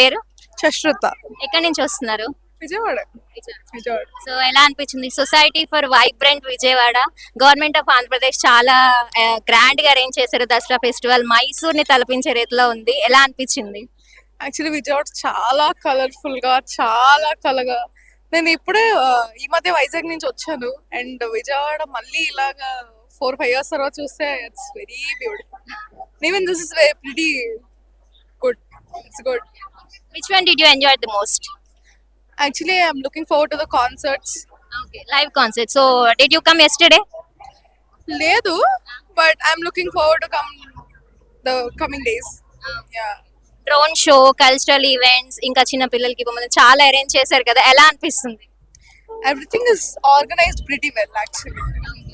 పేరు? శశ్రుత. ఎక్కడి నుంచి వస్తున్నారు? విజయవాడ. విజయవాడ. సో ఎలా అనిపించింది? Society for vibrant Vijayawada, government of Andhra Pradesh చాలా గ్రాండ్ గా అరేంజ్ చేశారు దసరా ఫెస్టివల్. మైసూర్ ని తలపించే రీతిలో ఉంది. ఎలా అనిపించింది? యాక్చువల్లీ విజయవాడ చాలా కలర్ఫుల్ గా, చాలా కలగా. నేను ఇప్పుడే ఈ మధ్య వైజాగ్ నుంచి వచ్చాను. అండ్ విజయవాడ మళ్ళీ ఇలాగా 4-5 years తర్వాత చూస్తే it's very beautiful. Even this is pretty good. It's good. Which one did you enjoy the most? Actually, I'm looking forward to the concerts. Okay, live concert. So, did you come yesterday? Ledu, but I'm looking forward to come the coming days. Yeah. Drone show, cultural events, ఇంకా చిన్న పిల్లలకి బొమ్మలు చాలా arrange చేశారు కదా, ఎలా అనిపిస్తుంది? Everything is organized pretty well actually.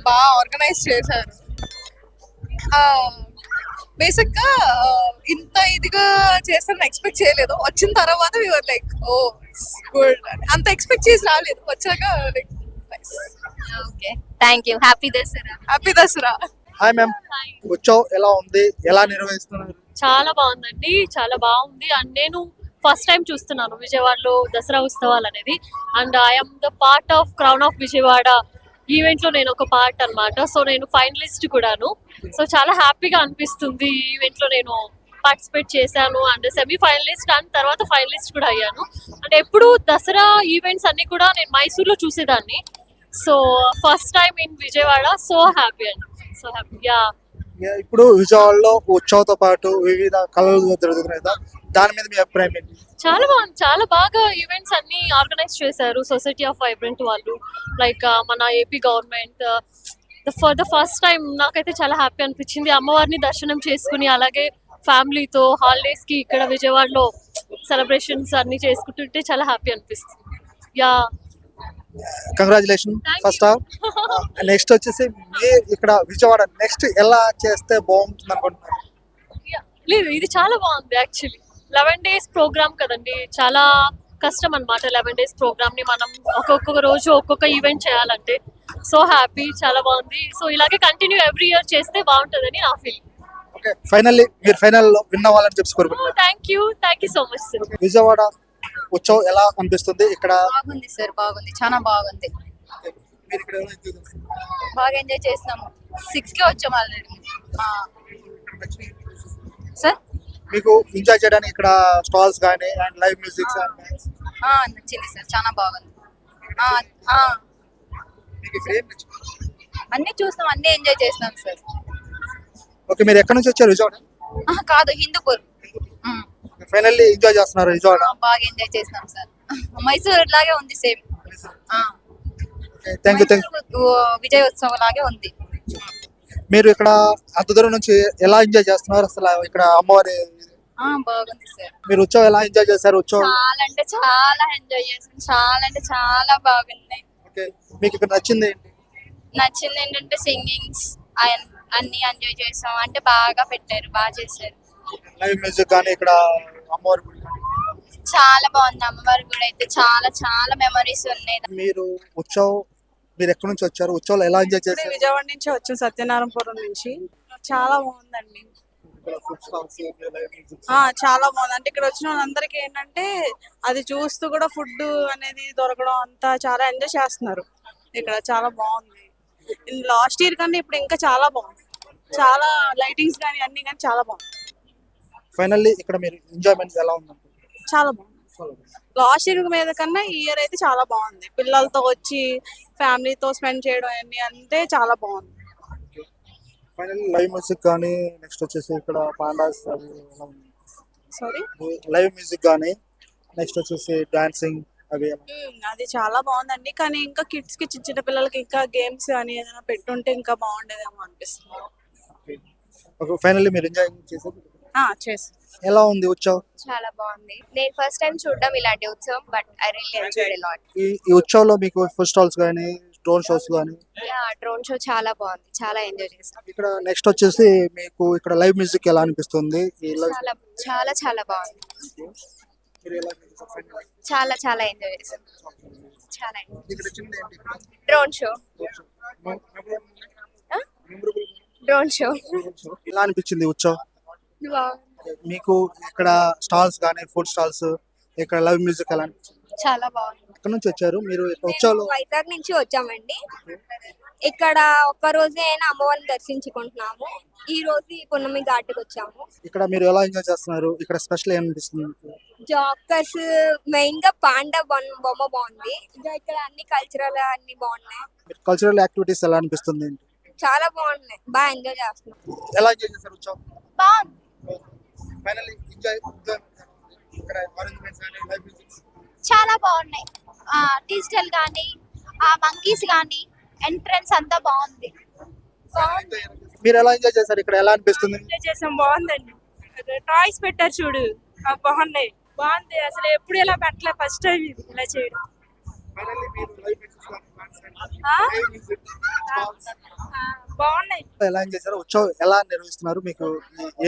బాగా ఆర్గనైజ్ చేశారు. బేసిక్ గా ఇంత ఇదిగా చేస్తారని ఎక్స్పెక్ట్ చేయలేదు. వచ్చిన తర్వాత యూఆర్ లైక్ ఓ గుడ్. అంత ఎక్స్పెక్ట్ చేసి రాలేదు. వచ్చాక like nice. Okay, thank you. Happy Dasara. Happy Dasara. Hi ma'am, Utsav ఎలా ఉంది? ఎలా నిర్వహిస్తున్నారు? చాలా బాగుందండి, చాలా బాగుంది. అండ్ నేను ఫస్ట్ టైం చూస్తున్నాను విజయవాడలో దసరా ఉత్సవాలు అనేది. And I'm the part of crown of Vijayawada event లో నేను ఒక పార్ట్ అన్నమాట. సో నేను ఫైనలిస్ట్ కూడాను. సో చాలా హ్యాపీగా అనిపిస్తుంది. ఈ ఈవెంట్ లో నేను పార్టిసిపేట్ చేశాను అండ్ సెమీ ఫైనలిస్ట్ అండ్ తర్వాత ఫైనలిస్ట్ కూడా అయ్యాను. అంటే ఎప్పుడు దసరా ఈవెంట్స్ అన్ని కూడా నేను మైసూర్లో చూసేదాన్ని. So first time in Vijayawada. So happy అండి, సో హ్యాపీ. ఇప్పుడు విజయవాడలో ఉత్సవంతో పాటు వివిధ కళలు జరుగుతున్నాయి కదా, దాని మీద మీ అభిప్రాయం ఏంటి? చాలా బాగుంది, చాలా బాగా ఈవెంట్స్ అన్ని ఆర్గనైజ్ చేశారు సొసైటీ ఆఫ్ వైబ్రెంట్ వాళ్ళు. లైక్ మన AP government for the first time నాకైతే చాలా హ్యాపీ అనిపించింది. అమ్మవారిని దర్శనం చేసుకుని అలాగే ఫ్యామిలీతో హాలిడేస్ కి ఇక్కడ విజయవాడలో సెలబ్రేషన్స్ అన్ని చేసుకుంటుంటే చాలా హ్యాపీ అనిపిస్తుంది. Yeah, congratulation first half. Next వచ్చేసి మీ ఇక్కడ విజయవాడ నెక్స్ట్ ఎలా చేస్తే బాగుంటుంది అనుకుంటున్నారు? లేదు, ఇది చాలా బాగుంది యాక్చువల్లీ. 11 days ప్రోగ్రామ్ కదండి, చాలా కష్టం అన్నమాట. 11 days ప్రోగ్రామ్ ని మనం ఒక్కొక్క రోజు ఒక్కొక్క ఈవెంట్ చేయాలంటే. సో హ్యాపీ, చాలా బాగుంది. సో ఇలాగే కంటిన్యూ ఎవ్రీ ఇయర్ చేస్తే బాగుంటుందని నా ఫీలింగ్. ఓకే, ఫైనల్లీ మీరు ఫైనల్ లో విన్ అవ్వాలని చెప్పి కోరుకుంటున్నారు. Thank you so much sir. Vijayawada ఉత్సవం ఎలా అనిపిస్తుంది ఇక్కడ? బాగుంది సార్, బాగుంది, చాలా బాగుంది. మీరు ఇక్కడ ఎలా enjoy చేస్తున్నారు? బాగా ఎంజాయ్ చేస్తున్నాము. 6 కి వచ్చాము ఆల్రెడీ సార్. మీకు ఎంజాయ్ చేయడానికి ఇక్కడ స్టాల్స్ కానీ అండ్ లైవ్ మ్యూజిక్ నచ్చింది సార్, చాలా బాగుంది. మీకు ఇక్కడ ఏం నచ్చింది? అన్ని చూస్తాం, అన్ని ఎంజాయ్ చేస్తున్నాం సార్. ఓకే, మీరు ఎక్కడి నుంచి వచ్చారు? విజయవాడ కాదు, హిందూపూర్. ఫైనల్లీ ఎంజాయ్ చేస్తున్నారు విజయవాడ? బాగా ఎంజాయ్ చేస్తున్నాం సార్. మైసూర్ లాగే ఉంది సేమ్. Thank you. విజయోత్సవం లాగే ఉంది. మీరు ఇక్కడ అంత దూరం నుంచి ఎలా ఎంజాయ్ చేస్తున్నారు? అసలు ఇక్కడ అమ్మవారి బాగుంది సార్. మీరు ఉత్సవం ఎలా ఎంజాయ్ చేశారు? ఉత్సవం చాలా అంటే చాలా ఎంజాయ్ చేసాం. చాలా అంటే చాలా బాగుంది. ఓకే, మీకు ఇక్కడ నచ్చింది ఏంటి? నచ్చింది ఏంటంటే సింగింగ్స్ అన్ని ఎంజాయ్ చేసాం. అంటే బాగా పెట్టారు, బాగా చేశారు. లైవ్ మ్యూజిక్ కానీ ఇక్కడ అమ్మవారి గుడి కానీ చాలా బాగుంది. అమ్మవారి గుడి అయితే చాలా చాలా మెమరీస్ ఉన్నాయి. మీరు ఉత్సవం మీరు ఎక్కడి నుంచి వచ్చారు? ఉత్సవాలు ఎలా ఎంజాయ్ చేశారు? విజయవాడ నుంచి వచ్చాం, సత్యనారాయణపురం నుంచి. చాలా బాగుందండి. చాలా బాగుంది. అంటే ఇక్కడ వచ్చిన వాళ్ళందరికీ ఏంటంటే అది చూస్తూ కూడా ఫుడ్ అనేది దొరకడం అంతా చాలా ఎంజాయ్ చేస్తున్నారు ఇక్కడ. చాలా బాగుంది. లాస్ట్ ఇయర్ కన్నా ఇప్పుడు ఇంకా చాలా బాగుంది. చాలా లైటింగ్స్ కానీ అన్ని కానీ చాలా బాగుంది. ఫైనల్లీ ఇక్కడ మీరు ఎంజాయ్మెంట్ ఎలా ఉంది? చాలా బాగుంది. లాస్ట్ ఇయర్ మీద కన్నా ఈ ఇయర్ అయితే చాలా బాగుంది. పిల్లలతో వచ్చి ఫ్యామిలీతో స్పెండ్ చేయడం అన్ని అంటే చాలా బాగుంది. ఫైనల్లీ లైవ్ మ్యూజిక్ కానీ నెక్స్ట్ వచ్చేసి ఇక్కడ పాండాస్ సారీ లైవ్ మ్యూజిక్ కానీ నెక్స్ట్ వచ్చేసి డాన్సింగ్ అవి అది చాలా బాగుందండి. కానీ ఇంకా కిడ్స్ కి, చిన్న పిల్లలకి ఇంకా గేమ్స్ అని ఏదైనా పెట్టుంటే ఇంకా బాగుండేదేమో అనిపిస్తుంది. ఫైనల్లీ మీరు ఎంజాయ్ చేశారు? చేసి. ఎలా ఉంది ఉత్సవం? చాలా బాగుంది. నేను ఫస్ట్ టైం చూడడం ఇలాంటి ఉత్సవం, but I really enjoyed a lot. ఈ ఉత్సవంలో మీకు ఫుడ్ స్టాల్స్ కానీ డ్రోన్ షోస్ కానీ? డ్రోన్ షో చాలా బాగుంది, చాలా ఎంజాయ్ చేసాం. ఇక్కడ నెక్స్ట్ వచ్చేసి మీకు ఇక్కడ లైవ్ మ్యూజిక్ ఎలా అనిపిస్తుంది? చాలా చాలా చాలా బాగుంది. చాలా చాలా ఎంజాయ్ చేసాం. చాలా డ్రోన్ షో డ్రోన్ షో ఎలా అనిపించింది ఉత్సవం? మీకు ఇక్కడ స్టాల్స్ కానీ ఫుడ్ స్టాల్స్ ఇక్కడ లైవ్ మ్యూజిక్ ఎలా అనిపించింది? చాలా బాగుంది. ఎక్కడ నుంచి వచ్చారు మీరు? ఉత్సవాలు వైజాగ్ నుంచి వచ్చామండి. ఇక్కడ ఒక్క రోజే అయినా అమ్మవారిని దర్శించుకుంటున్నాము. ఈ రోజు ఈ పున్నమి ఘాట్కి వచ్చాము. ఇక్కడ మీరు ఎలా ఎంజాయ్ చేస్తున్నారు? ఇక్కడ స్పెషల్ ఏమనిపిస్తుంది మీకు? జాకర్స్ మెయిన్ గా పాండా బొమ్మ బాగుంది. ఇంకా ఇక్కడ అన్ని కల్చరల్ అన్ని బాగున్నాయి. కల్చరల్ యాక్టివిటీస్ ఎలా అనిపిస్తుంది? చాలా బాగున్నాయి. బాగా ఎంజాయ్ చేస్తున్నాం. ఎలా ఎంజాయ్ చేశారు ఉత్సవం? బాగుంది. ఫైనల్లీ ఎంజాయ్ ఇక్కడ arrangements కానీ live music. చాలా బాగున్నాయి. డిజిటల్ గానీ ఆ మంకీస్ గానీ ఎంట్రన్స్ అంతా బాగుంది. మీరు ఎలా ఎంజాయ్ చేశారు? ఇక్కడ ఎలా అనిపిస్తుంది? ఎంజాయ్ చేసాం. బాగుందండి. టాయ్స్ పెట్టారు చూడు, బాగున్నాయి. బాగుంది. అసలు ఎప్పుడు ఇలా పెట్టలే, ఫస్ట్ టైం ఇది ఇలా చేయడం. Finally మీరు live music కానీ dance కానీ, ఆ? live music, stalls. బాగున్నాయి. ఎలా ఎంజాయ్ చేశారు? ఉత్సవం ఎలా నిర్వహిస్తున్నారు? మీకు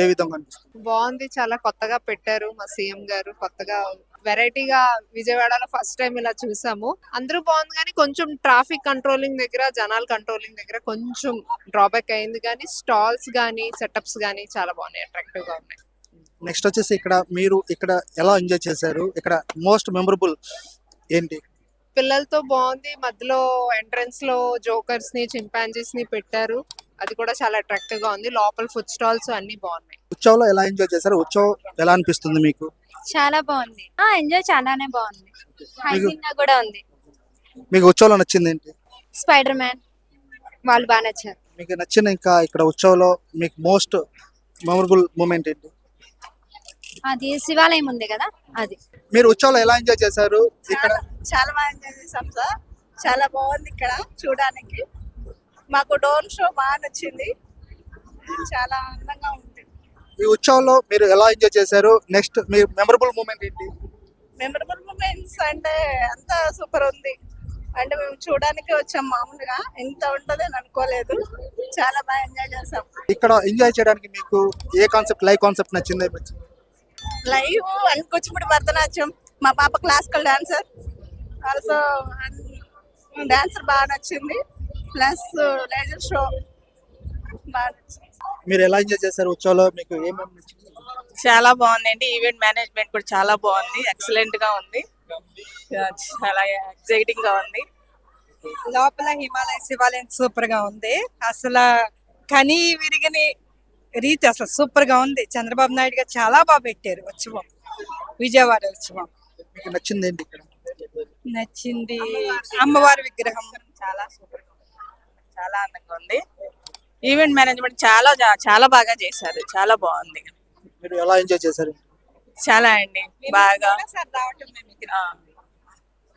ఏ విధంగా అనిపిస్తుంది? బాగుంది. చాలా కొత్తగా పెట్టారు మా సీఎం గారు. కొత్తగా వెరైటీగా విజయవాడలో ఫస్ట్ టైం ఇలా చూసాము. అందరూ బాగుంది కానీ కొంచెం ట్రాఫిక్ కంట్రోలింగ్ దగ్గర, జనాల కంట్రోలింగ్ దగ్గర కొంచెం డ్రాబ్యాక్ అయింది. కానీ స్టాల్స్ కానీ సెటప్స్ కానీ చాలా బాగున్నాయి, అట్రాక్టివ్ గా ఉన్నాయి. నెక్స్ట్ వచ్చేసి ఇక్కడ మీరు ఇక్కడ ఎలా ఎంజాయ్ చేశారు? ఇక్కడ మోస్ట్ మెమరబుల్ ఏంటి? పిల్లలతో బాగుంది. మధ్యలో ఎంట్రన్స్ లో జోకర్స్ ని, చింపాంజీస్ ని పెట్టారు. అది కూడా చాలా అట్రాక్టివ్ గా ఉంది. లోపల ఫుడ్ స్టాల్స్ అన్ని బాగున్నాయి. ఉత్సవంలో ఎలా ఎంజాయ్ చేశారు? ఉత్సవం ఎలా అనిపిస్తుంది మీకు? చాలా బాగుంది. ఎంజాయ్ చాలానే బాగుంది. హైజీన్ గా కూడా ఉంది. మీకు ఉత్సవంలో నచ్చింది ఏంటి? స్పైడర్ మ్యాన్ వాళ్ళు బాగా నచ్చారు. మీకు నచ్చిన ఇంకా ఇక్కడ ఉత్సవంలో మీకు మోస్ట్ మెమరబుల్ మూమెంట్ ఏంటి? అది శివాలయం ఉంది కదా, అది. మీరు ఉత్సవంలో ఎలా ఎంజాయ్ చేశారు? ఇక్కడ చాలా బాగా ఎంజాయ్ చేసాం సార్. చాలా బాగుంది ఇక్కడ చూడడానికి. మాకు డోర్ షో బాగా నచ్చింది. చాలా అందంగా ఉంది. ఈ ఉత్సవంలో మీరు ఎలా ఎంజాయ్ చేశారు? నెక్స్ట్ మీ మెమరబుల్ మూమెంట్ ఏంటి? మెమరబుల్ మూమెంట్స్ అంటే అంతా సూపర్ ఉంది. అంటే మేము చూడడానికి వచ్చాం. మామూలుగా ఇంత ఉంటది అని అనుకోలేదు. చాలా బాగా ఎంజాయ్ చేసాం. ఇక్కడ ఎంజాయ్ చేయడానికి మీకు ఏ కాన్సెప్ట్, లైవ్ కాన్సెప్ట్ నచ్చింది? Live and Kuchipudi Bharatanatyam. మా పాప క్లాసికల్ డాన్సర్, ఆల్సో డాన్సర్ బాగా నచ్చింది. ప్లస్ లేజర్ షో బాగా నచ్చింది. మీరు ఎలా ఎంజాయ్ చేశారు ఉత్సవంలో? మీకు ఏమేమి నచ్చింది? చాలా బాగుందండి. ఈవెంట్ మేనేజ్మెంట్ కూడా చాలా బాగుంది. ఎక్సలెంట్ గా ఉంది. చాలా ఎక్సైటింగ్ గా ఉంది. లోపల హిమాలయ శివాలయం సూపర్ గా ఉంది. అసలు కని విరిగని రీతి అసలు సూపర్ గా ఉంది. చంద్రబాబు నాయుడు గారు చాలా బాగా పెట్టారు ఉత్సవం, విజయవాడ ఉత్సవం. మీకు నచ్చింది ఏంటి ఇక్కడ? నచ్చింది అమ్మవారి విగ్రహం. చాలా సూపర్ గా ఉంది. చాలా అందంగా ఉంది. ఈవెంట్ మేనేజ్మెంట్ చాలా బాగా చేశారు. చాలా బాగుంది. మీరు ఎలా ఎంజాయ్ చేశారు? చాలా అండి బాగా. ఆ.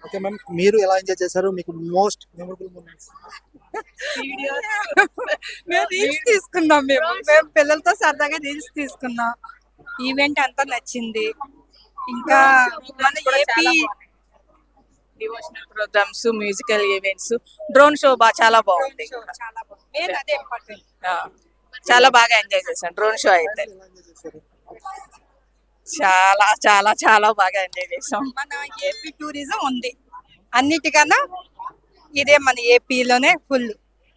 ఓకే మ్యామ్, మీరు ఎలా ఎంజాయ్ చేశారు? మీకు మోస్ట్ మెమరబుల్ మూమెంట్స్? మేము రీల్స్ తీసుకున్నాం. మేము పిల్లలతో సరదాగా రీల్స్ తీసుకున్నాం. ఈవెంట్ అంతా నచ్చింది. ఇంకా మన AP devotional programmes, musical events, drone show చాలా బాగుంది. చాలా బాగుంది. మెయిన్ అదే ఇంపార్టెంట్. ఆ, చాలా బాగా ఎంజాయ్ చేశాను డ్రోన్ షో అయితే. చాలా చాలా చాలా బాగా ఎంజాయ్ చేసాం. మన ఏపీ టూరిజం ఉంది. అన్నిటికన్నా ఇదే మన ఏపీలోనే ఫుల్